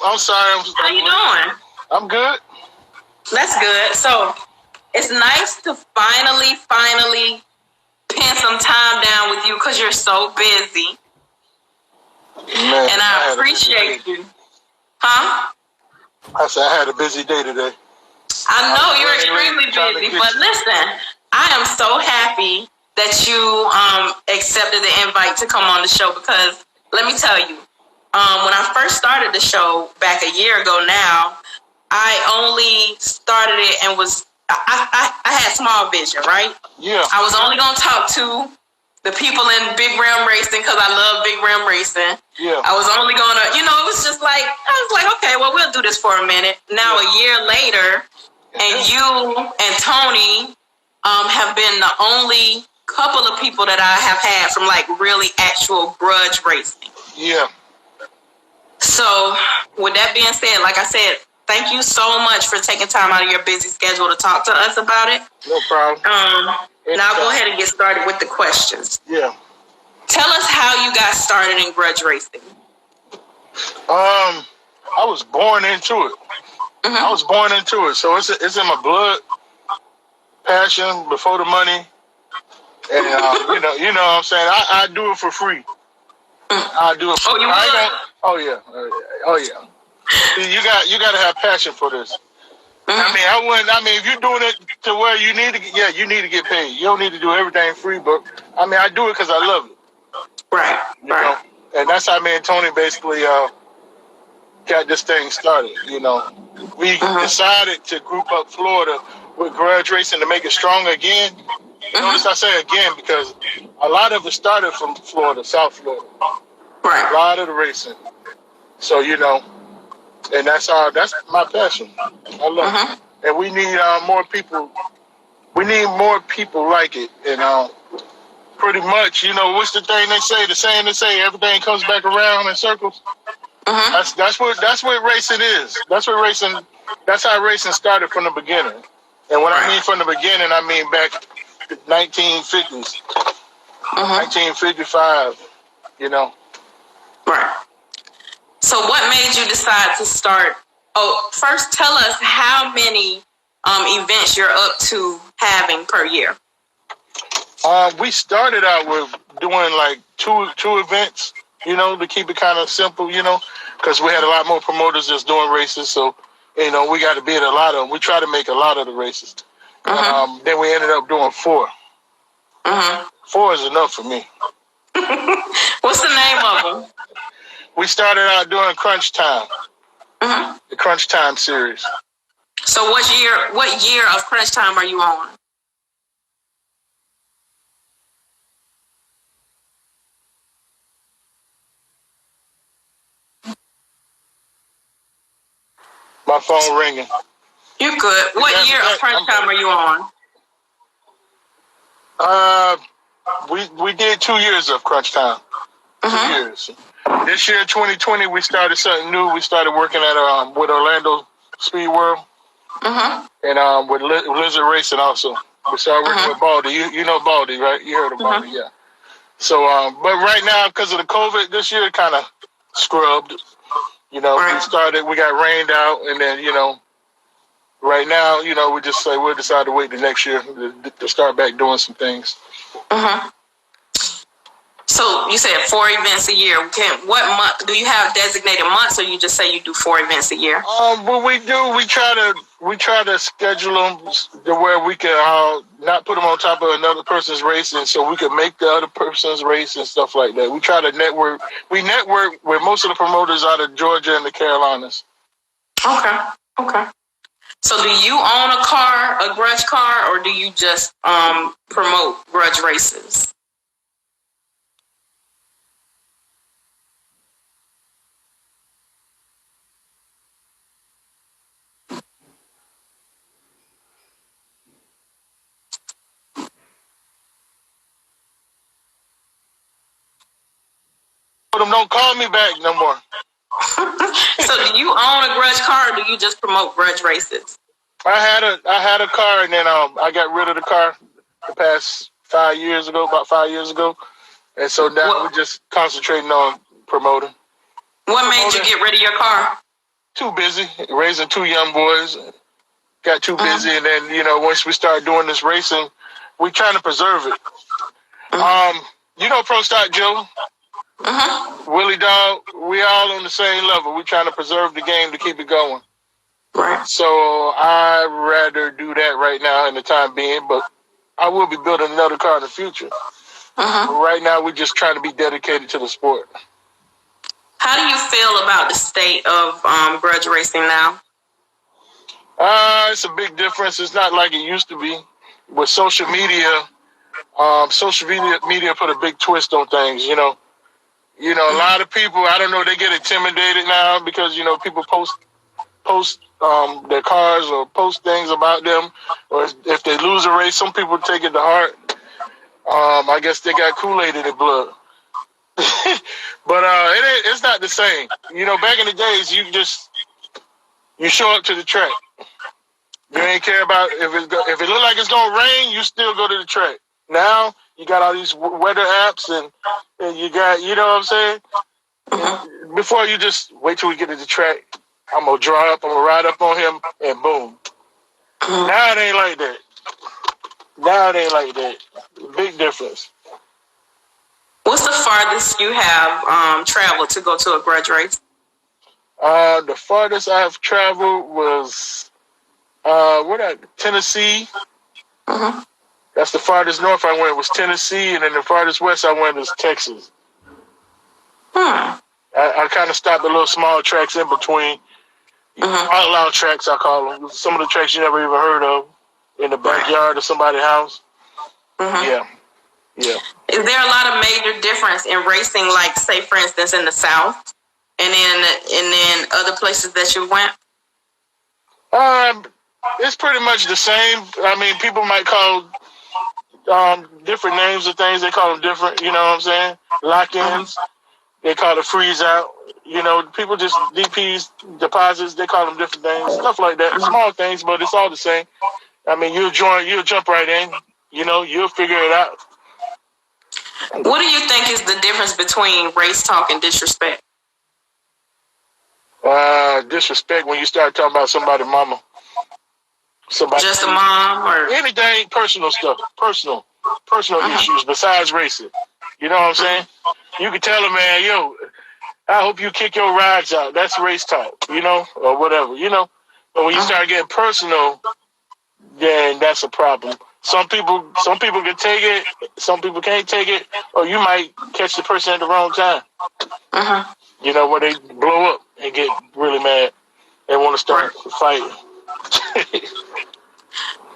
I'm sorry. How you doing? I'm good. That's good. So it's nice to finally pin some time down with you because you're so busy. Man, and I appreciate you. Huh? I said I had a busy day today. I know you're extremely busy, but listen, I am so happy that you accepted the invite to come on the show because let me tell you, when I first started the show back a year ago now, I only started it and I had small vision, right? Yeah. I was only going to talk to the people in big rim racing because I love big rim racing. Yeah. I was only going to, it was just like, I was like, okay, well, we'll do this for a minute. Now, a year later, and you and Tony have been the only couple of people that I have had from like really actual grudge racing. Yeah. So with that being said, like I said, thank you so much for taking time out of your busy schedule to talk to us about it. No problem. Now I'll go ahead and get started with the questions. Yeah. Tell us how you got started in grudge racing. I was born into it. Mm-hmm. I was born into it, so it's in my blood. Passion before the money, and you know what I'm saying. I do it for free. I do it. For free. Oh yeah. You got to have passion for this. Mm-hmm. I mean, if you're doing it to where you need to get paid. You don't need to do everything free, but I do it because I love it. Right. You know? And that's how me and Tony basically got this thing started. We decided to group up Florida with grudge racing to make it strong again. Notice I say again because a lot of it started from Florida, South Florida. Right. A lot of the racing. So and that's my passion. I love it. And we need more people. We need more people like it. And pretty much, what's the thing they say? The saying they say, everything comes back around in circles. That's what racing is. That's how racing started from the beginning. And when I mean from the beginning, I mean back 1950s, 1955. Right. So what made you decide to start? Oh, first tell us how many events you're up to having per year. We started out with doing like two events, to keep it kind of simple, because we had a lot more promoters just doing races. So, we got to be at a lot of them. We try to make a lot of the races. Then we ended up doing 4. 4 is enough for me. What's the name of them? We started out doing Crunch Time, the Crunch Time series. So what year of Crunch Time are you on? My phone ringing. You good. What year of Crunch Time are you on? We did 2 years of Crunch Time. 2 years. This year, 2020, we started something new. We started working at with Orlando Speed World, and with Lizard Racing also. We started working with Baldy. You know Baldy, right? You heard of Baldy, yeah. So, but right now, because of the COVID, this year kind of scrubbed. We got rained out, and then right now, we just say we'll decide to wait the next year to start back doing some things. So you said 4 events a year. What month do you have designated months, or you just say you do 4 events a year? What we do, we try to schedule them to where we can not put them on top of another person's race, and so we can make the other person's race and stuff like that. We try to network. We network with most of the promoters out of Georgia and the Carolinas. Okay. So do you own a grudge car, or do you just promote grudge races? Don't call me back no more. So do you own a grudge car, or do you just promote grudge races? I had a car, and then I got rid of the car the past 5 years ago, about 5 years ago. And so now we're just concentrating on promoting. What made you get rid of your car? too busy raising two young boys. Got too busy, and then once we started doing this racing, we trying to preserve it. Pro Stock Joe, Willie Dog, we all on the same level. We trying to preserve the game to keep it going. Right. So I'd rather do that right now in the time being, but I will be building another car in the future. Right now, we're just trying to be dedicated to the sport. How do you feel about the state of grudge racing now? It's a big difference. It's not like it used to be. With social media, media put a big twist on things. A lot of people, I don't know, they get intimidated now because people post their cars or post things about them, or if they lose a race, some people take it to heart. I guess they got Kool-Aid in their blood. But it's not the same. Back in the days, you show up to the track. You ain't care about if it look like it's gonna rain, you still go to the track. Now you got all these weather apps and you got, what I'm saying? Before, you just wait till we get to the track. I'm gonna draw up, I'm gonna ride up on him, and boom. Now it ain't like that. Big difference. What's the farthest you have traveled to go to a grudge race? The farthest I have traveled was Tennessee. That's the farthest north I went was Tennessee, and then the farthest west I went was Texas. I kind of stopped at little small tracks in between. Outlaw tracks, I call them. Some of the tracks you never even heard of in the backyard of somebody's house. Yeah. Is there a lot of major difference in racing, like, say, for instance, in the South and then other places that you went? It's pretty much the same. I mean, people might call different names of things. They call them different, you know what I'm saying? Lock-ins. They call it freeze out. People just DPs, deposits, they call them different things. Stuff like that. Small things, but it's all the same. I mean, you'll jump right in. You'll figure it out. What do you think is the difference between race talk and disrespect? Disrespect when you start talking about somebody's mama. Just a mom or anything, personal stuff, personal issues besides racing. You know what I'm saying? You can tell a man, yo, I hope you kick your rides out. That's race talk, or whatever, But when you start getting personal, then that's a problem. Some people can take it, some people can't take it, or you might catch the person at the wrong time. Where they blow up and get really mad and want to start fighting.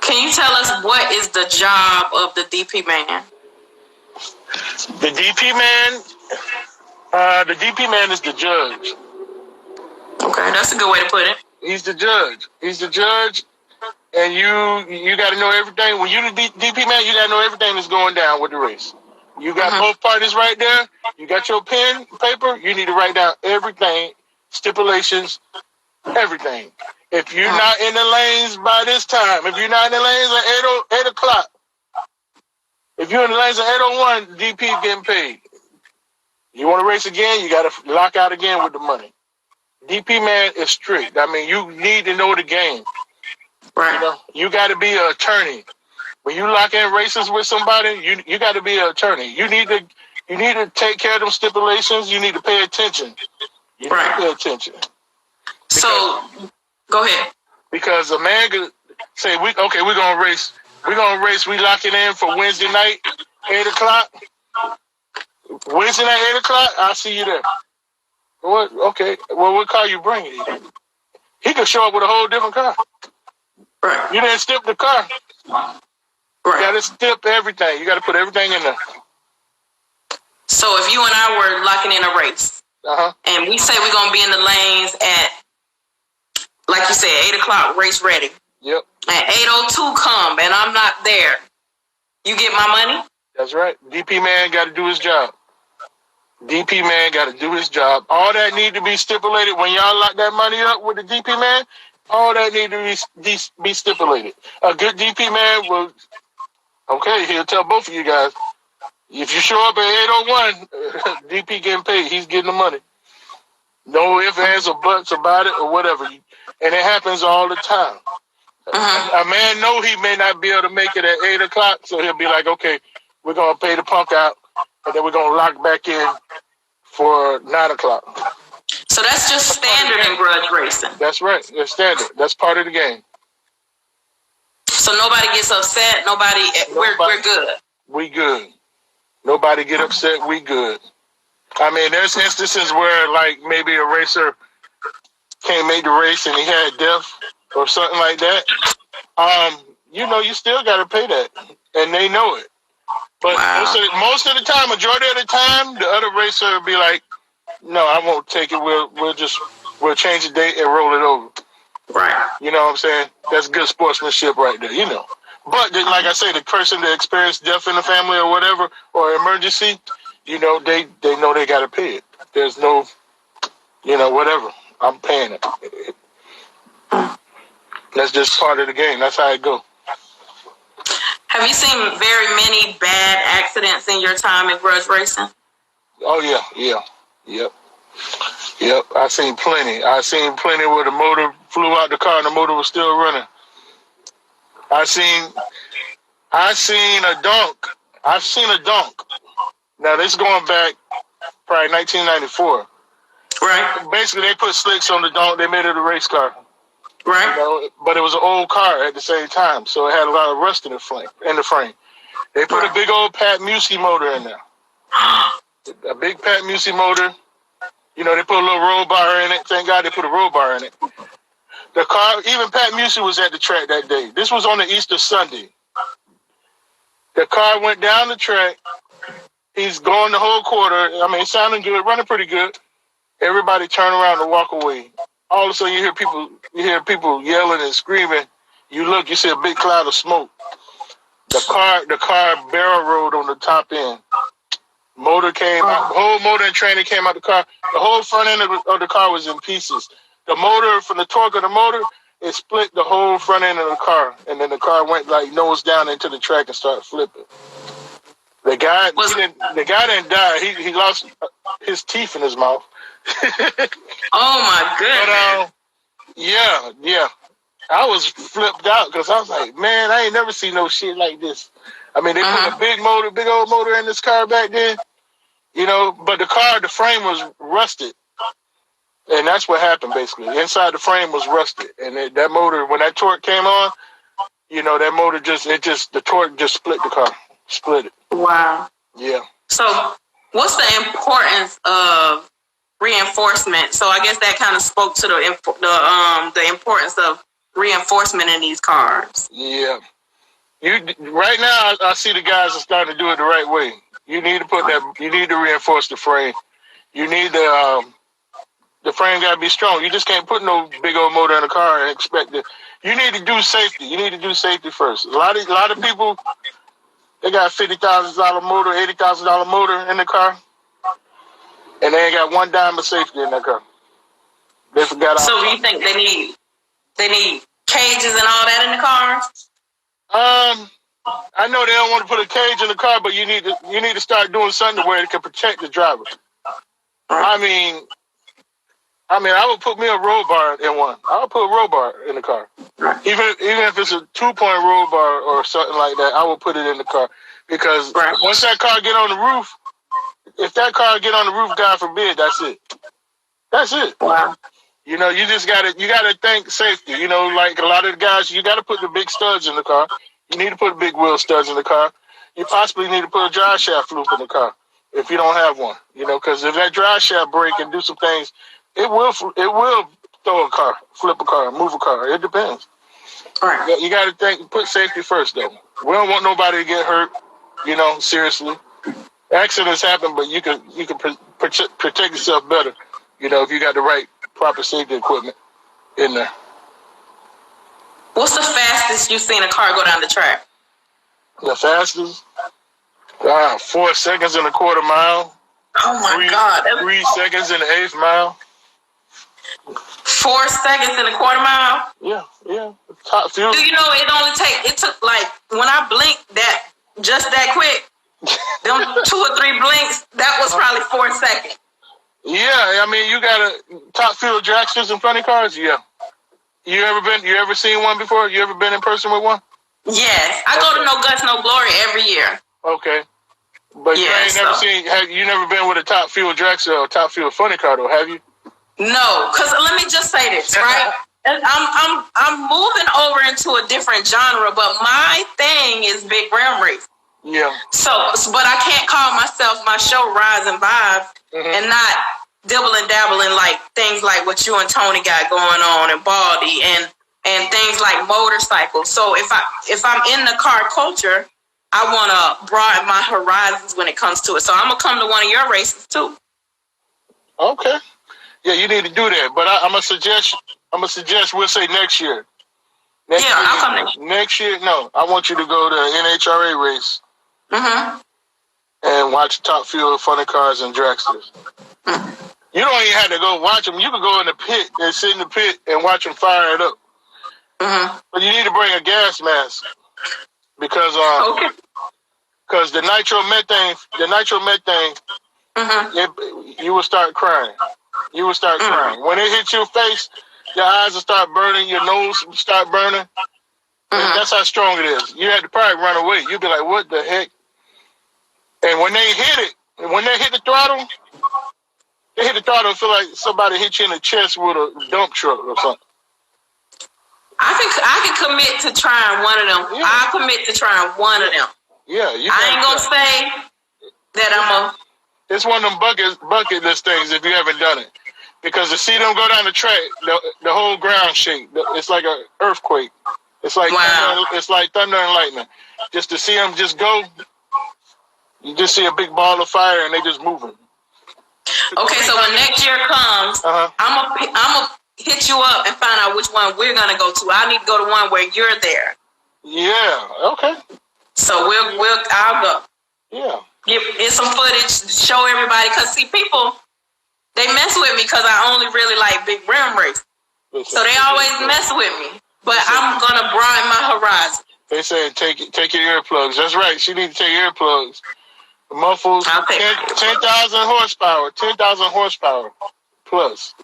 Can you tell us what is the job of the DP man? The DP man is the judge. Okay, that's a good way to put it. He's the judge. And you got to know everything. When you're the DP man, you got to know everything that's going down with the race. You got both parties right there. You got your pen, paper. You need to write down everything, stipulations, everything. If you're not in the lanes by this time, if you're not in the lanes at 8 o'clock, if you're in the lanes at 8:01, DP is getting paid. You want to race again, you got to lock out again with the money. DP man is strict. I mean, you need to know the game. Right. You got to be an attorney. When you lock in races with somebody, you got to be an attorney. You need to take care of them stipulations. You need to pay attention. You need to pay attention. So, go ahead. Because a man could say, we're gonna race. We're gonna race. We lock it in for Wednesday night, 8 o'clock. Wednesday night, 8 o'clock. I'll see you there. What? Okay. Well, what car you bringing? He could show up with a whole different car. Right. You didn't stip the car. Right. You got to stip everything. You got to put everything in there. So if you and I were locking in a race, and we say we're gonna be in the lanes at, like you said, 8 o'clock, race ready. Yep. At 8:02 come and I'm not there, you get my money? That's right. DP man got to do his job. DP man got to do his job. All that need to be stipulated when y'all lock that money up with the DP man. All that need to be stipulated. A good DP man will. Okay, he'll tell both of you guys. If you show up at 8:01, DP getting paid. He's getting the money. No ifs, ands, or buts about it or whatever. And it happens all the time. A man know he may not be able to make it at 8 o'clock, so he'll be like, okay, we're going to pay the punk out, and then we're going to lock back in for 9 o'clock. So that's just standard in grudge racing. That's right. It's standard. That's part of the game. So nobody gets upset. We're good. We good. Nobody get upset. We good. I mean, there's instances where, like, maybe a racer can't make the race and he had death or something like that. You still got to pay that, and they know it. But most of the time, majority of the time, the other racer will be like, "No, I won't take it. We'll change the date and roll it over." Right. You know what I'm saying? That's good sportsmanship right there. But like I say, the person that experienced death in the family or whatever or emergency, they know they got to pay it. There's no, whatever. I'm paying it. That's just part of the game. That's how it go. Have you seen very many bad accidents in your time in grudge racing? Oh, yeah. Yep. I seen plenty. Where the motor flew out the car and the motor was still running. I seen a dunk. I've seen a dunk. Now, this is going back probably 1994. Right. Basically, they put slicks on the dunk. They made it a race car. Right. But it was an old car at the same time, so it had a lot of rust in the frame. They put a big old Pat Musey motor in there. A big Pat Musey motor. They put a little roll bar in it. Thank God they put a roll bar in it. The car, even Pat Musey was at the track that day. This was on the Easter Sunday. The car went down the track. He's going the whole quarter. I mean, sounding good, running pretty good. Everybody turn around and walk away. All of a sudden, you hear people yelling and screaming. You look, you see a big cloud of smoke. The car barrel rolled on the top end. Motor came out. The whole motor and training came out the car. The whole front end of the car was in pieces. The motor, from the torque of the motor, it split the whole front end of the car, and then the car went like nose down into the track and started flipping. The guy didn't die. He lost his teeth in his mouth. Oh my goodness! But yeah, I was flipped out because I was like, man, I ain't never seen no shit like this. I mean, they put a big old motor in this car back then, but the frame was rusted. And that's what happened, basically. Inside the frame was rusted. And that motor, when that torque came on, that motor the torque just split the car. Split it. Wow. Yeah. So what's the importance of reinforcement? So I guess that kind of spoke to the importance of reinforcement in these cars. Yeah. Right now, I see the guys are starting to do it the right way. You need to reinforce the frame. You need the frame got to be strong. You just can't put no big old motor in a car and expect it. You need to do safety. You need to do safety first. A lot of people, they got $50,000 motor, $80,000 motor in the car, and they ain't got one dime of safety in that car. They forgot. So you think they need cages and all that in the cars? I know they don't want to put a cage in the car, but you need to start doing something where it can protect the driver. I mean, I would put me a roll bar in one. I would put a roll bar in the car. Even if it's a 2-point roll bar or something like that, I would put it in the car. Because once that car get on the roof, if that car get on the roof, God forbid, that's it. That's it. Wow. You just gotta think safety. Like a lot of the guys, you gotta put the big studs in the car. You need to put big wheel studs in the car. You possibly need to put a drive shaft loop in the car if you don't have one. Because if that drive shaft break and do some things, it will throw a car, flip a car, move a car. It depends. Right. You got to put safety first, though. We don't want nobody to get hurt. Seriously. Accidents happen, but you can protect yourself better. If you got the right proper safety equipment in there. What's the fastest you've seen a car go down the track? The fastest? 4 seconds and a quarter mile. Oh my God! 3 seconds in the eighth mile. 4 seconds in a quarter mile? Yeah. Top few. Do you know it took like, when I blinked that quick, them 2 or 3 blinks, that was probably 4 seconds. Yeah, I mean, you got a top fuel dragsters and funny cars. Yeah. You ever seen one before? You ever been in person with one? Yes, I go to No Guts, No Glory every year. Okay, but you ain't never seen. Have you never been with a top fuel dragster or top fuel funny car though? Have you? No, because let me just say this, right? I'm moving over into a different genre, but my thing is big rim race. Yeah. So, but I can't call myself my show Rydes and Vybes and not dibble and dabble in like things like what you and Tony got going on and Baldy and things like motorcycles. So if I'm in the car culture, I want to broaden my horizons when it comes to it. So I'm gonna come to one of your races too. Okay. Yeah, you need to do that. But I'm gonna suggest we'll say next year. I'll come next year. Next year, no. I want you to go to an NHRA race. And watch top fuel funny cars and dragsters. You don't even have to go watch them. You can go in the pit and sit in the pit and watch them fire it up. But you need to bring a gas mask because the nitromethane, you will start crying. You will start crying when it hits your face. Your eyes will start burning. Your nose will start burning. That's how strong it is. You had to probably run away. You'd be like, "What the heck?" And when they hit the throttle, it feel like somebody hit you in the chest with a dump truck or something. I can commit to trying one of them. Yeah. I'll commit to trying one of them. Yeah, I ain't gonna say that I'm a. It's one of them bucket list things if you haven't done it, because to see them go down the track, the whole ground shake. It's like an earthquake. It's like thunder and lightning. Just to see them just go, you just see a big ball of fire and they just moving. Okay, so when next year comes, I'm gonna hit you up and find out which one we're gonna go to. I need to go to one where you're there. Yeah. Okay. So I'll go. Yeah. Get some footage, show everybody. Cause see, people they mess with me because I only really like big rim race. So they always mess with me. But I'm gonna broaden my horizon. They say take your earplugs. That's right. She needs to take earplugs. The muffles, 10,000 horsepower. 10,000 horsepower plus.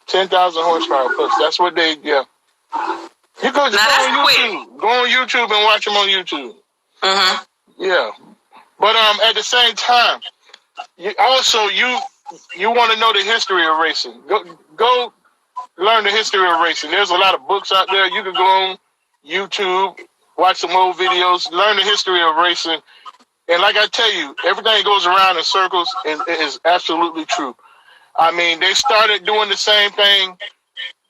10,000 horsepower plus. That's what they. Yeah. You go on YouTube. Go on YouTube and watch them on YouTube. Yeah. But at the same time, you want to know the history of racing. Go learn the history of racing. There's a lot of books out there. You can go on YouTube, watch some old videos, learn the history of racing. And like I tell you, everything goes around in circles. It is absolutely true. I mean, they started doing the same thing.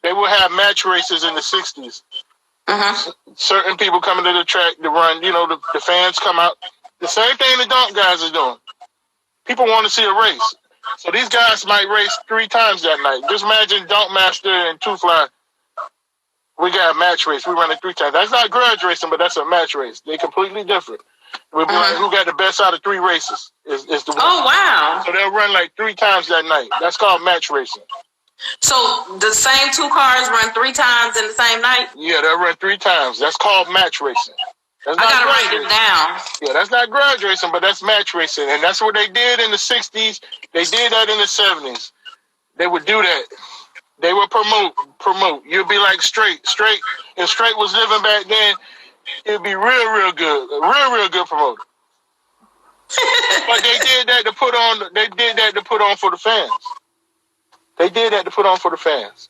They would have match races in the 60s. Certain people coming to the track to run, the fans come out. The same thing the dunk guys are doing. People want to see a race. So these guys might race 3 times that night. Just imagine Dunk Master and Two Fly. We got a match race. We run it 3 times. That's not grudge racing, but that's a match race. They're completely different. We'll be like, who got the best out of 3 races is the winner. Oh, wow. So they'll run like 3 times that night. That's called match racing. So the same 2 cars run 3 times in the same night? Yeah, they'll run 3 times. That's called match racing. I gotta write it down. Yeah, that's not grudge racing, but that's match racing. And that's what they did in the 60s. They did that in the 70s. They would do that. They would promote. You'd be like Straight. If Straight was living back then, it'd be real good. A real good promoter. But they did that to put on for the fans. They did that to put on for the fans.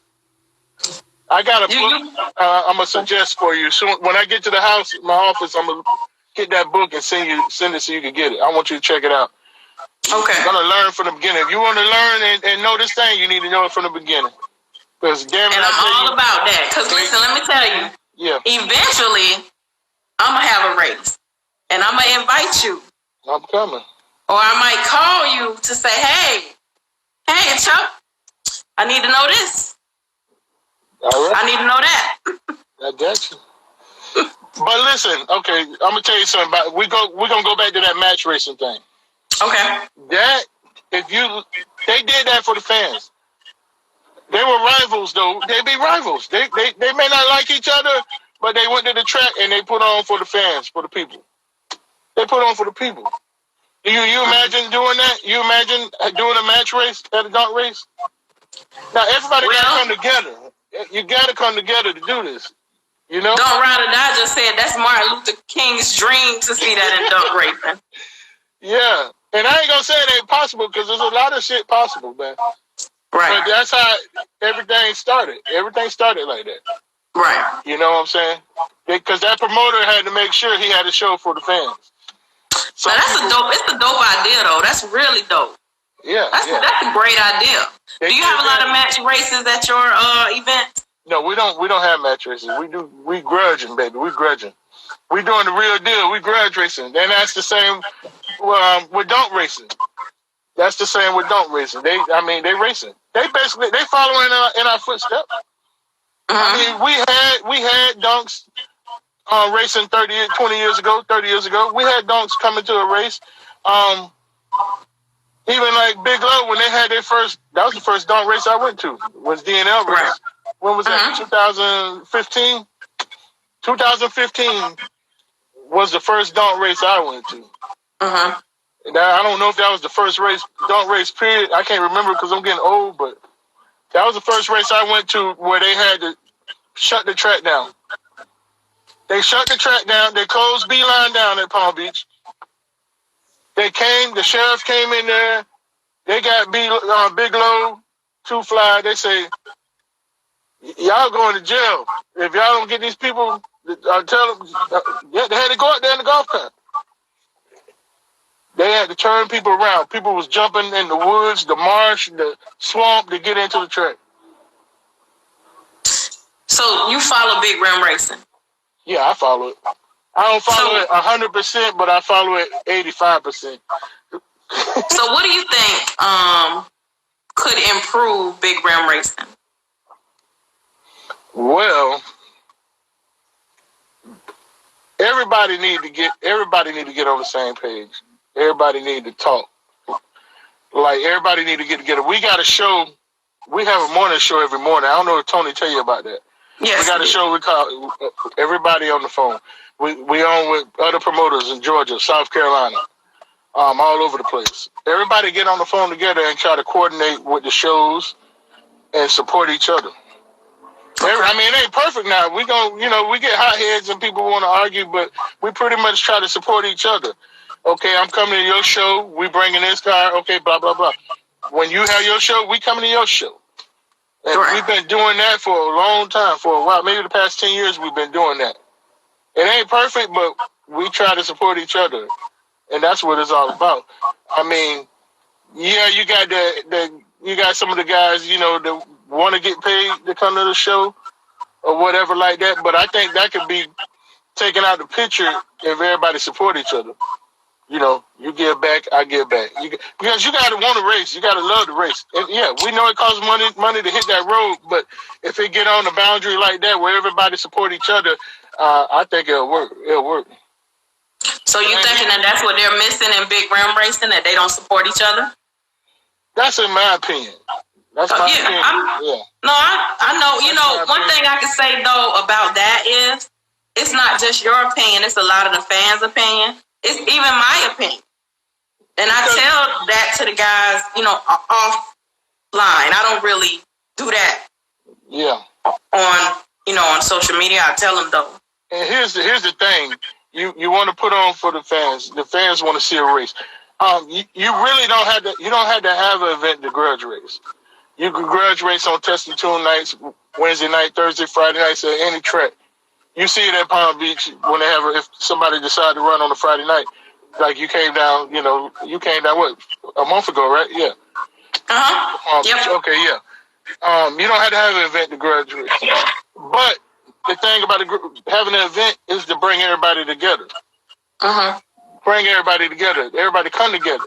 I got a book I'm going to suggest for you. So when I get to the house, my office, I'm going to get that book and send it so you can get it. I want you to check it out. Okay. You're going to learn from the beginning. If you want to learn and know this thing, you need to know it from the beginning. Because damn it, and I'm all about that. Because listen, let me tell you. Yeah. Eventually, I'm going to have a race. And I'm going to invite you. I'm coming. Or I might call you to say, hey, Chuck, I need to know this. All right. I need to know that. I got you. But listen, okay, I'm gonna tell you something about we're gonna go back to that match racing thing. Okay. They did that for the fans. They were rivals though. They be rivals. They may not like each other, but they went to the track and they put on for the fans, for the people. They put on for the people. You imagine doing that? You imagine doing a match race at a dunk race? Now everybody gotta come together. You gotta come together to do this. You know? Don't Ride or Die just said that's Martin Luther King's dream to see that in dunk racing. Yeah. And I ain't gonna say it ain't possible because there's a lot of shit possible, man. Right. But that's how everything started. Everything started like that. Right. You know what I'm saying? Because that promoter had to make sure he had a show for the fans. So it's a dope idea though. That's really dope. Yeah. That's a great idea. Do you have a lot of match races at your event? No, we don't have match races. We grudging, baby. We grudging. We doing the real deal. We grudge racing. And that's the same with dunk racing. That's the same with dunk racing. They racing. They following in our footsteps. Mm-hmm. I mean, we had dunks racing 30 years ago. We had dunks coming to a race. Even like Big Low, when they had their first, that was the first dunk race I went to, was DNL race. Right. When was that? 2015? 2015 was the first dunk race I went to. Uh-huh. Now, I don't know if that was the first dunk race period. I can't remember because I'm getting old, but that was the first race I went to where they had to shut the track down. They shut the track down. They closed Beeline down at Palm Beach. The sheriff came in there. They got Big Low, Too Fly. They say, y'all going to jail. If y'all don't get these people, tell them, they had to go out there in the golf cart. They had to turn people around. People was jumping in the woods, the marsh, the swamp to get into the track. So you follow Big Rim Racing? Yeah, I follow it. I don't follow it 100%, but I follow it 85%. So what do you think could improve Big Rim Racing? Well, everybody need to get on the same page. Everybody need to talk. Like, everybody need to get together. We got a show. We have a morning show every morning. I don't know if Tony tell you about that. Yes, we got a show we call Everybody on the Phone. We on with other promoters in Georgia, South Carolina, all over the place. Everybody get on the phone together and try to coordinate with the shows and support each other. Okay. I mean, it ain't perfect now. We get hot heads and people want to argue, but we pretty much try to support each other. Okay, I'm coming to your show. We bringing this car. Okay, blah, blah, blah. When you have your show, we coming to your show. And right. We've been doing that for a long time, for a while. Maybe the past 10 years we've been doing that. It ain't perfect, but we try to support each other. And that's what it's all about. I mean, yeah, you got some of the guys, that want to get paid to come to the show or whatever like that. But I think that could be taken out the picture if everybody support each other. You give back, I give back. Because you got to want to race. You got to love the race. And yeah, we know it costs money to hit that road, but if it get on the boundary like that where everybody support each other, I think it'll work. It'll work. So you thinking that's what they're missing in Big Rim Racing, that they don't support each other? That's in my opinion. That's my opinion. No, I know. One thing I can say, though, about that is it's not just your opinion. It's a lot of the fans' opinion. It's even my opinion. And I tell that to the guys, offline. I don't really do that. Yeah. On social media. I tell them, though. And here's the thing. You want to put on for the fans. The fans want to see a race. You really don't have to. You don't have to have an event to grudge race. You can grudge race on Testing Tune nights, Wednesday night, Thursday, Friday nights at any track. You see it at Palm Beach when if somebody decided to run on a Friday night, like you came down what, a month ago, right? Yeah. Yep. Okay, yeah. You don't have to have an event to grudge race, but the thing about having an event is to bring everybody together. Bring everybody together. Everybody come together.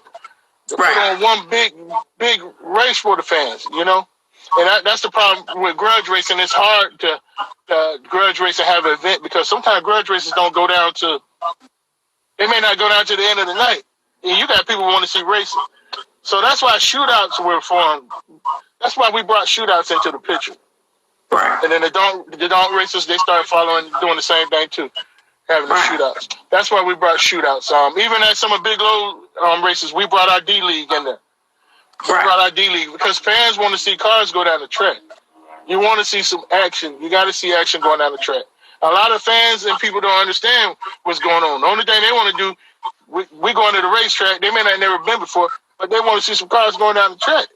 To put on one big race for the fans, And that's the problem with grudge racing. It's hard to grudge race and have an event because sometimes grudge races don't go down they may not go down to the end of the night. And you got people who want to see racing. So that's why shootouts were formed. That's why we brought shootouts into the picture. Right. And then the don't racers, they started doing the same thing too, having the shootouts. That's why we brought shootouts. Even at some of Big Low races, we brought our D League in there. We brought our D League because fans want to see cars go down the track. You want to see some action. You got to see action going down the track. A lot of fans and people don't understand what's going on. The only thing they want to do, we going to the racetrack. They may not have never been before, but they want to see some cars going down the track.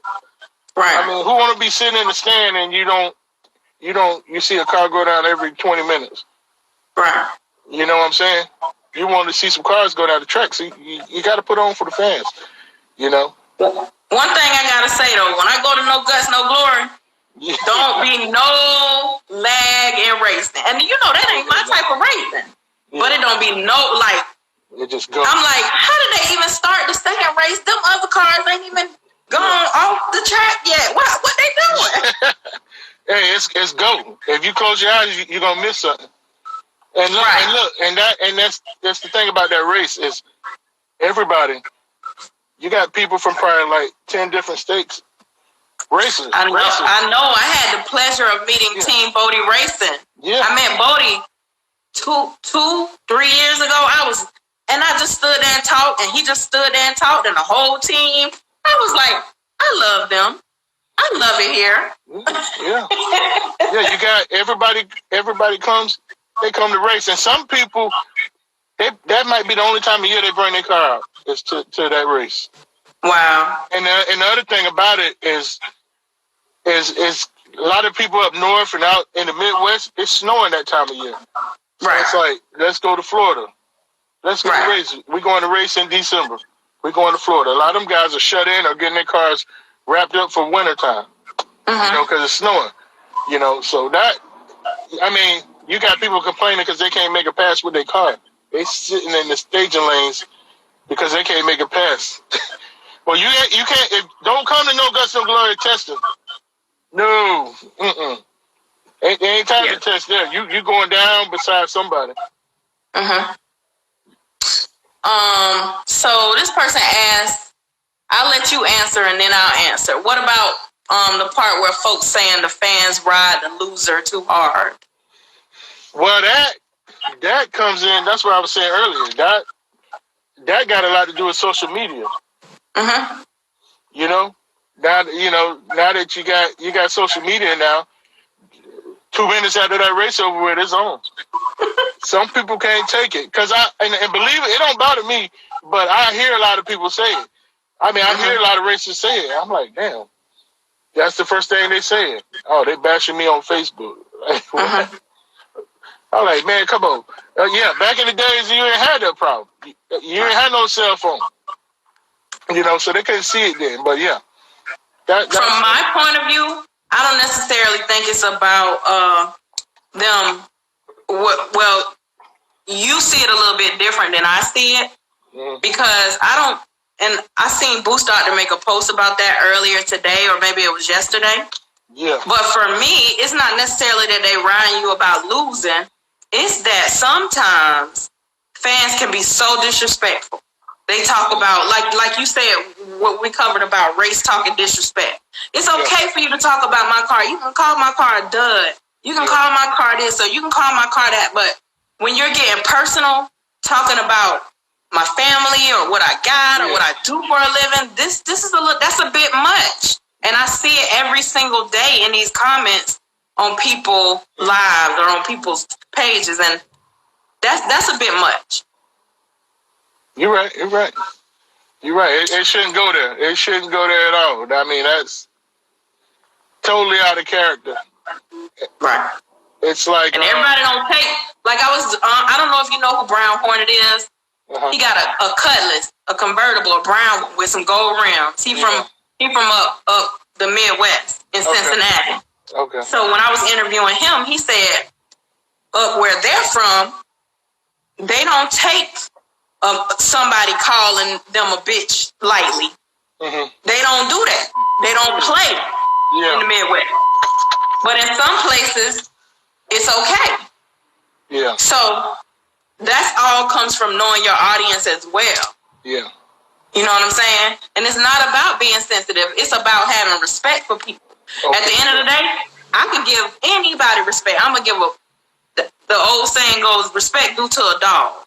Right. I mean, who want to be sitting in the stand and you see a car go down every 20 minutes? Right. You know what I'm saying? You want to see some cars go down the track, so you got to put on for the fans. You know. One thing I gotta say though, when I go to No Guts, No Glory, don't be no lag in racing. And you know that ain't my type of racing. Yeah. But it don't be no like. It just goes. I'm like, how did they even start the second race? Them other cars ain't even gone off the track yet. What they doing? Hey, it's go. If you close your eyes, you're gonna miss something. And look, and that's the thing about that race is everybody. You got people from probably like 10 different states racing. I know. I had the pleasure of meeting Team Bodie Racing. Yeah. I met Bodie 3 years ago. I just stood there and talked, and he just stood there and talked, and the whole team. I was like, I love them. I love it here. Yeah. Yeah, you got everybody comes, they come to race. And some people, that might be the only time of year they bring their car out. Is to that race. Wow. And the other thing about it is a lot of people up north and out in the Midwest, it's snowing that time of year. So it's like, let's go to Florida. Let's go to race. We're going to race in December. We're going to Florida. A lot of them guys are shut in or getting their cars wrapped up for wintertime. You know, because it's snowing. You know, so that, I mean, you got people complaining because they can't make a pass with their car. They sitting in the staging lanes because they can't make a pass. Well, you can't. Don't come to No Guts, No Glory testing. No, It ain't time to test there. You going down beside somebody. So this person asked, I'll let you answer and then I'll answer. What about the part where folks saying the fans ride the loser too hard? Well, that comes in. That's what I was saying earlier. That got a lot to do with social media. You know, now that you got social media now, 2 minutes after that race over with, it's on. Some people can't take it because and believe it don't bother me, but I hear a lot of people say it. I mean, I hear a lot of racers say it. I'm like, damn, that's the first thing they say. Oh, they bashing me on Facebook. I'm like, man, come on. Yeah, back in the days, you ain't had that problem. You ain't had no cell phone. You know, so they couldn't see it then. But yeah. From my point of view, I don't necessarily think it's about them. Well, you see it a little bit different than I see it. Because and I seen Boost Doctor make a post about that earlier today, or maybe it was yesterday. Yeah. But for me, it's not necessarily that they riding you about losing. It's that sometimes fans can be so disrespectful. They talk about, like you said, what we covered about race talk and disrespect. It's okay for you to talk about my car. You can call my car a dud. You can call my car this, or you can call my car that. But when you're getting personal, talking about my family or what I got or what I do for a living, that's a bit much. And I see it every single day in these comments on people's lives or on people's pages, and that's a bit much. You're right. It shouldn't go there. It shouldn't go there at all. I mean, that's totally out of character. Right. It's like, and everybody don't take, like I don't know if you know who Brown Hornet is. He got a Cutlass, a convertible, a brown one with some gold rims. He from up the Midwest in Cincinnati. Okay. So when I was interviewing him, he said up where they're from, they don't take somebody calling them a bitch lightly. They don't do that. They don't play in the Midwest. But in some places, it's okay. Yeah. So that's all comes from knowing your audience as well. Yeah. You know what I'm saying? And it's not about being sensitive. It's about having respect for people. At the end of the day, I can give anybody respect. I'm going to give the old saying goes, respect due to a dog.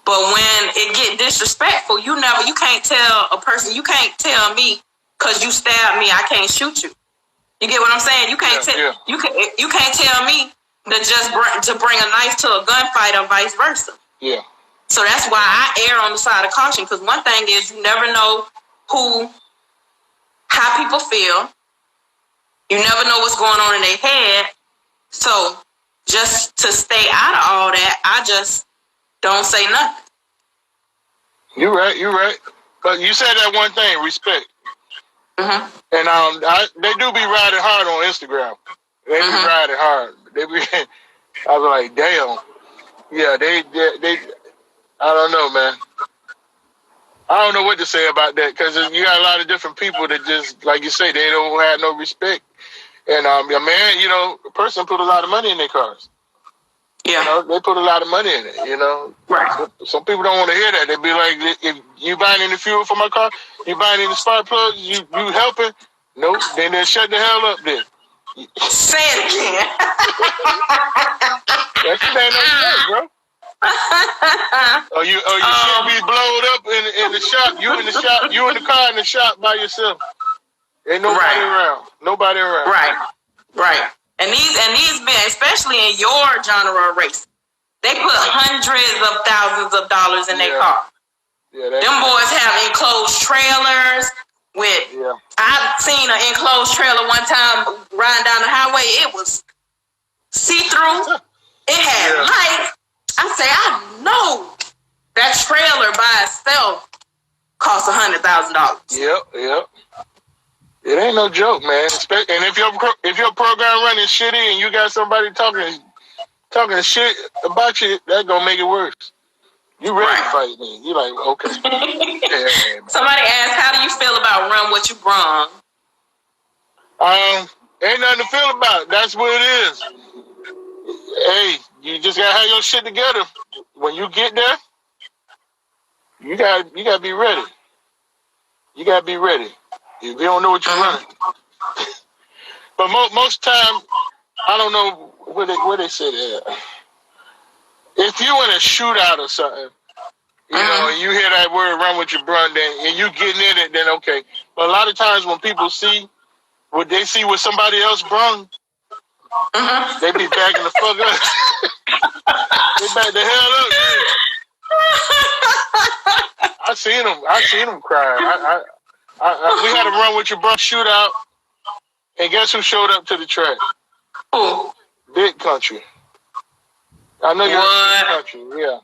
But when it get disrespectful, you can't tell a person, you can't tell me because you stabbed me, I can't shoot you. You get what I'm saying? You can't you can't tell me to bring a knife to a gunfight or vice versa. Yeah. So that's why I err on the side of caution, because one thing is you never know how people feel. You never know what's going on in their head. So just to stay out of all that, I just don't say nothing. You're right. But you said that one thing, respect. Mm-hmm. And they do be riding hard on Instagram. They be riding hard. I was like, damn. Yeah, they I don't know, man. I don't know what to say about that, because you got a lot of different people that just, like you say, they don't have no respect. And a man, a person put a lot of money in their cars. Yeah. They put a lot of money in it, Right. Some people don't want to hear that. They be like, if you buying any fuel for my car, you buying any spark plugs, you helping? Nope. Then they shut the hell up then. Say it again. That's the thing, bro. Or you should be blowed up in the shop. You in the shop. You in the car in the shop by yourself. Ain't nobody around. Nobody around. Right. And these men, especially in your genre of race, they put hundreds of thousands of dollars in their car. Yeah, them boys have enclosed trailers with. Yeah. I've seen an enclosed trailer one time riding down the highway. It was see-through. It had lights. I say, I know that trailer by itself costs $100,000. Yep. It ain't no joke, man. And if your program running shitty and you got somebody talking shit about you, that gonna make it worse. You ready to fight me? You like, okay. Somebody asked, how do you feel about Run What You Brung? Ain't nothing to feel about. That's what it is. Hey, you just gotta have your shit together. When you get there, you gotta be ready. You gotta be ready. If you don't know what you're running. But most time, I don't know what they say there. If you in a shootout or something, and you hear that word "run with your brun," and you getting in it, then okay. But a lot of times when people see what they see what somebody else brung, they be backing the fuck up. They back the hell up. I seen them cry. We had a Run With Your Brun shootout, and guess who showed up to the track? Who? Big Country. I know you're Big Country, yeah.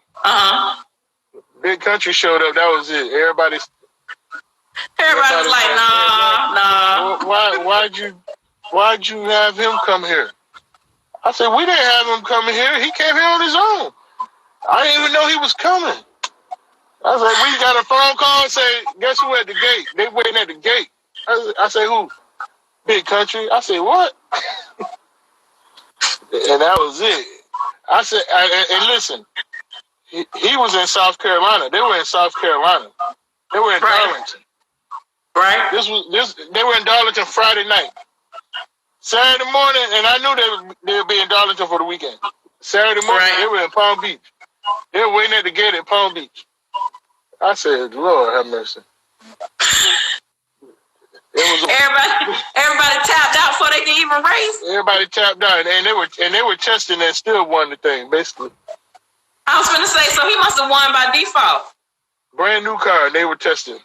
Big Country showed up. That was it. Everybody was like, nah. Why'd you have him come here? I said, we didn't have him coming here. He came here on his own. I didn't even know he was coming. I was like, we got a phone call and say, guess who at the gate? They waiting at the gate. I said, who? Big Country. I said, what? And that was it. I said, and listen, he was in South Carolina. They were in South Carolina. They were in Darlington. Right. They were in Darlington Friday night. Saturday morning, and I knew they would be in Darlington for the weekend. Saturday morning, they were in Palm Beach. They were waiting at the gate at Palm Beach. I said, Lord have mercy. Everybody tapped out before they could even race. Everybody tapped out, and they were testing and still won the thing, basically. I was gonna say, so he must have won by default. Brand new car, they were testing.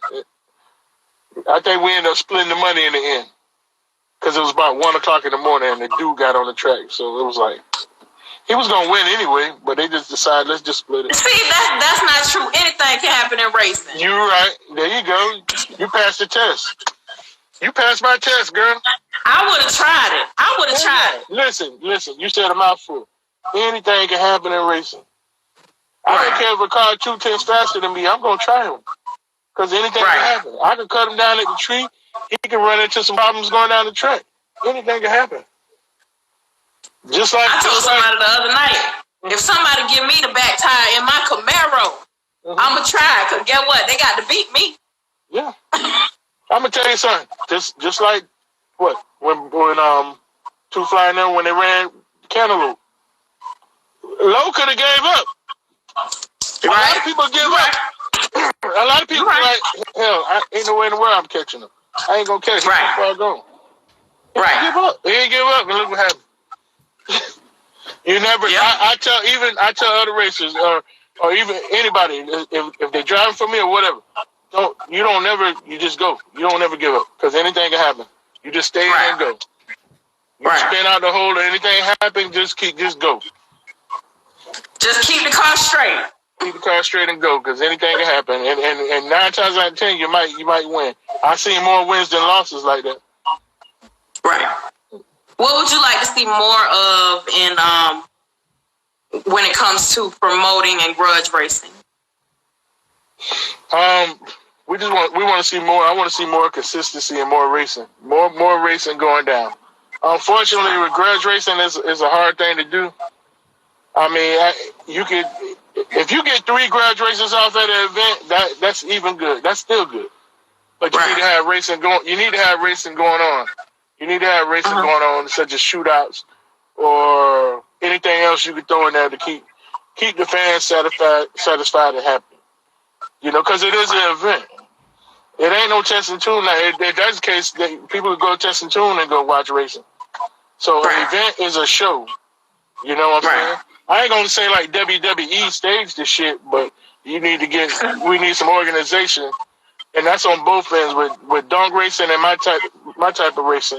I think we ended up splitting the money in the end, because it was about 1:00 in the morning, and the dude got on the track, so it was like he was gonna win anyway, but they just decided let's just split it. See, that's not true. Anything can happen in racing. You're right. There you go. You passed the test. You passed my test, girl. I would have tried it. Listen. You said a mouthful. Anything can happen in racing. I don't care if a car 2/10 faster than me. I'm gonna try him, because anything can happen. I can cut him down at the tree. He can run into some problems going down the track. Anything can happen. Just like I told somebody the other night, if somebody give me the back tire in my Camaro, I'ma try. Cause get what? They got to beat me. Yeah. I'm gonna tell you something. Just like when Two Fly and them when they ran Cantaloupe, Low could have gave up. A lot of people give up. A lot of people are like, hell, ain't no way in the world I'm catching them. I ain't gonna catch him. Right. Before I go. He didn't give up. He didn't give up, and look what happened. You never. Yep. I tell other racers or even anybody if they're driving for me or whatever. You just go. You don't never give up because anything can happen. You just stay in and go. You spin out the hole or anything happen, just go. Just keep the car straight. Keep the car straight and go because anything can happen. And 9 times out of 10 you might win. I see more wins than losses like that. Right. What would you like to see more of in when it comes to promoting and grudge racing? We want to see more. I want to see more consistency and more racing. More racing going down. Unfortunately, with grudge racing is a hard thing to do. I mean, if you get 3 grudge races off at an event, that's even good. That's still good. But you need to have racing going. You need to have racing going on. You need to have racing going on, such as shootouts or anything else you could throw in there to keep the fans satisfied and happy. You know, because it is an event. It ain't no test and tune. If that's the case, people would go test and tune and go watch racing. So an event is a show. You know what I'm saying? I ain't gonna say like WWE staged this shit, but we need some organization, and that's on both ends with dunk racing and my type of racing.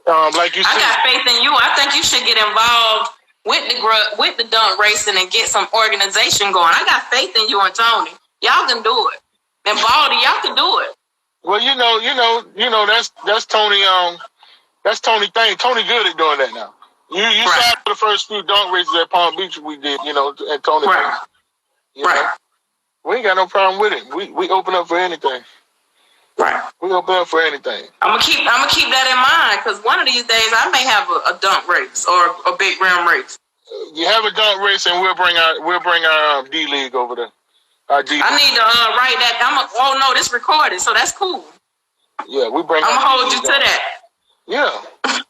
Like you said, I got faith in you. I think you should get involved with the dunk racing and get some organization going. I got faith in you and Tony. Y'all can do it. And Baldy, y'all can do it. Well, you know that's Tony. That's Tony thing. Tony good at doing that now. You saw the first few dunk races at Palm Beach we did, and Tony. You know, we ain't got no problem with it. We open up for anything. Right. We open up for anything. I'm gonna keep that in mind because one of these days I may have a dunk race or a big rim race. You have a dunk race, and we'll bring our D League over there. I need to write that. Oh no, this recorded, so that's cool. Yeah, we bring. I'm gonna hold you to that. Yeah.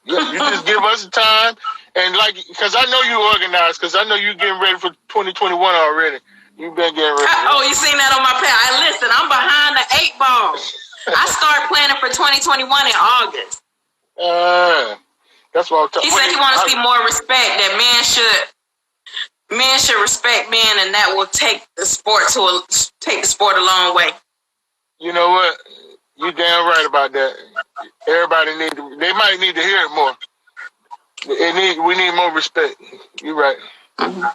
You just give us the time, and because I know you organized, because I know you getting ready for 2021 already. You've been getting ready. Oh, you seen that on my pad? Listen, I'm behind the 8 ball. I start planning for 2021 in August. That's what I'm talking. He said he wants to see more respect. That men should respect men, and that will take the sport a long way. You know what? You damn right about that. Everybody they might need to hear it more. We need more respect. You're right. Mm-hmm.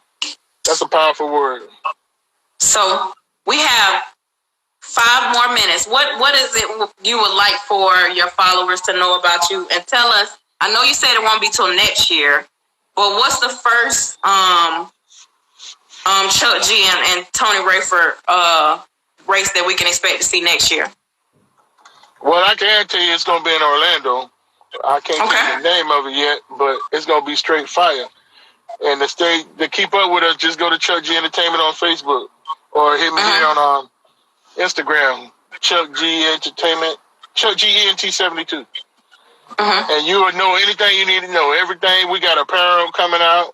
That's a powerful word. So we have 5 more minutes. What is it you would like for your followers to know about you? And tell us, I know you said it won't be till next year, but what's the first Chuck G and Tony Rayford race that we can expect to see next year? Well, I can tell you it's going to be in Orlando. I can't tell you the name of it yet, but it's going to be straight fire. And to keep up with us, just go to Chuck G Entertainment on Facebook or hit me here on Instagram, Chuck G Entertainment, Chuck G Ent 72. And you will know anything you need to know. Everything. We got apparel coming out.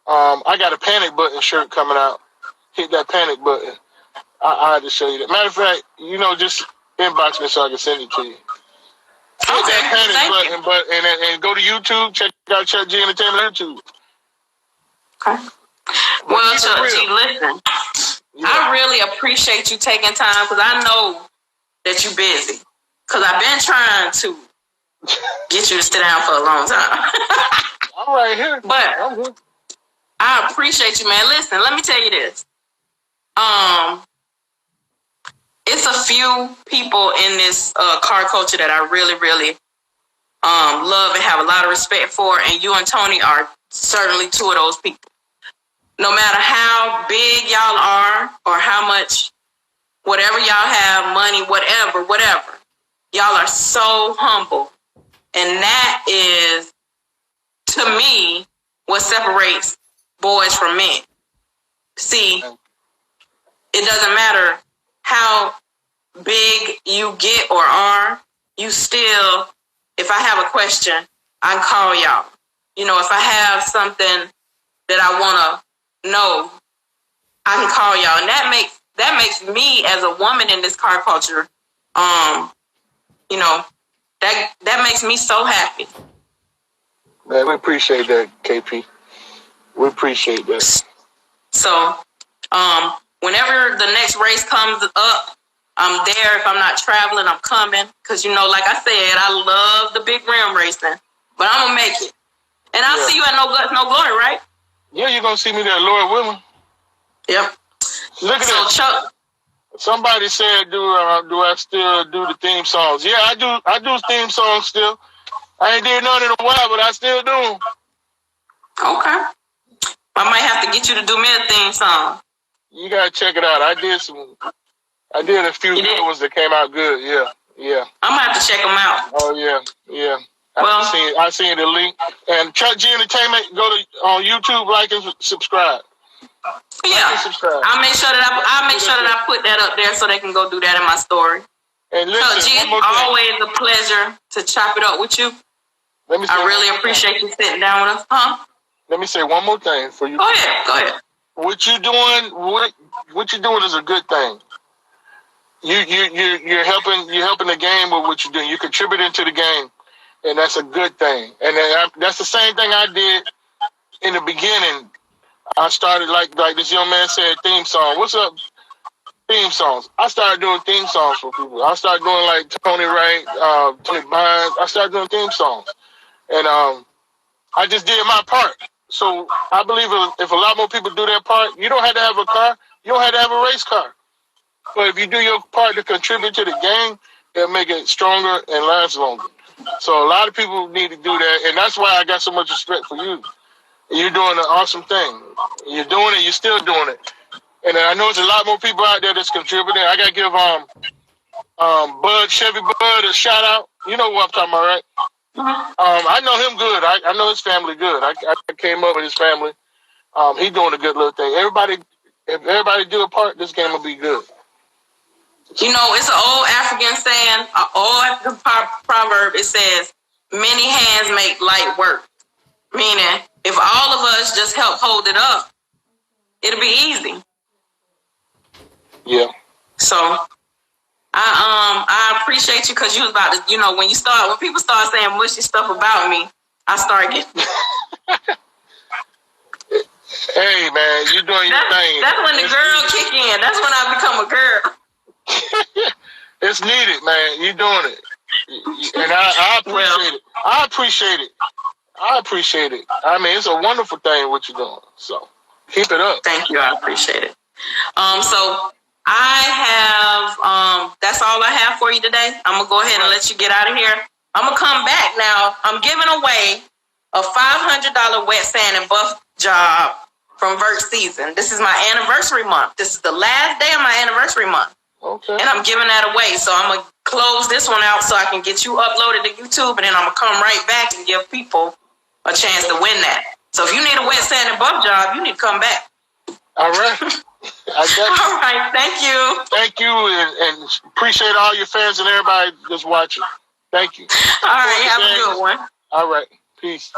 I got a panic button shirt coming out. Hit that panic button. I had to show you that. Matter of fact, just inbox me so I can send it to you. Hit that panic button, and go to YouTube. Check out Chuck G Entertainment YouTube. Okay. Well, Chuck G, listen. Yeah. I really appreciate you taking time because I know that you're busy. Because I've been trying to get you to sit down for a long time. I'm right here. But I appreciate you, man. Listen, let me tell you this. It's a few people in this car culture that I really, really love and have a lot of respect for, and you and Tony are certainly 2 of those people. No matter how big y'all are or how much, whatever y'all have, money, whatever, y'all are so humble. And that is, to me, what separates boys from men. See, it doesn't matter how big you get or are, you still, if I have a question, I can call y'all. If I have something that I want to know, I can call y'all, and that makes me as a woman in this car culture, you know, that makes me so happy. Man, we appreciate that, KP. We appreciate that. So, whenever the next race comes up, I'm there. If I'm not traveling, I'm coming. Because, you know, like I said, I love the big rim racing. But I'm going to make it. And I'll see you at No Guts, No Glory, right? Yeah, you're going to see me there, Lord willing. Yep. Look at that. Chuck, somebody said, do I still do the theme songs? Yeah, I do theme songs still. I ain't did none in a while, but I still do them. Okay. I might have to get you to do me a theme song. You got to check it out. I did a few good ones that came out good. Yeah. I'm going to have to check them out. Oh, yeah. I seen the link. And Chuck G Entertainment, go to on YouTube, like and subscribe. Yeah. Subscribe. I'll make sure that I put that up there so they can go do that in my story. And listen, Chuck G, always a pleasure to chop it up with you. I really appreciate you sitting down with us. Huh? Let me say one more thing for you. Go ahead. What you doing is a good thing. You're helping the game with what you're doing. You're contributing to the game, and that's a good thing. And that's the same thing I did in the beginning. I started like this young man said, theme song. What's up? Theme songs. I started doing theme songs for people. I started doing like Tony Wright, Tony Vybes. I started doing theme songs, and I just did my part. So I believe if a lot more people do their part, you don't have to have a car. You don't have to have a race car. But if you do your part to contribute to the game, it'll make it stronger and last longer. So a lot of people need to do that, and that's why I got so much respect for you. You're doing an awesome thing. You're doing it. You're still doing it. And I know there's a lot more people out there that's contributing. I got to give Chevy Bud a shout out. You know what I'm talking about, right? I know him good. I know his family good. I came up with his family. He doing a good little thing. If everybody do a part, this game will be good. You know, it's an old African saying, an old African proverb. It says, many hands make light work. Meaning, if all of us just help hold it up, it'll be easy. Yeah. So, I appreciate you because you was about to, you know, when people start saying mushy stuff about me, I start getting. Hey man, you doing your thing. That's when the girl kick in. That's when I become a girl. It's needed, man. You doing it, and I appreciate it. I appreciate it. I mean, it's a wonderful thing what you're doing. So keep it up. Thank you. I appreciate it. So I have that's all I have for you today. I'm gonna go ahead and let you get out of here. I'm gonna come back now. I'm giving away a $500 wet sand and buff job from Vert Season. This is my anniversary month. This is the last day of my anniversary month. Okay. And I'm giving that away. So I'm going to close this one out so I can get you uploaded to YouTube. And then I'm going to come right back and give people a chance to win that. So if you need a wet sand and buff job, you need to come back. All right. All right. Thank you. Thank you. And appreciate all your fans and everybody that's watching. Thank you. All right. Have a good one. All right. Peace.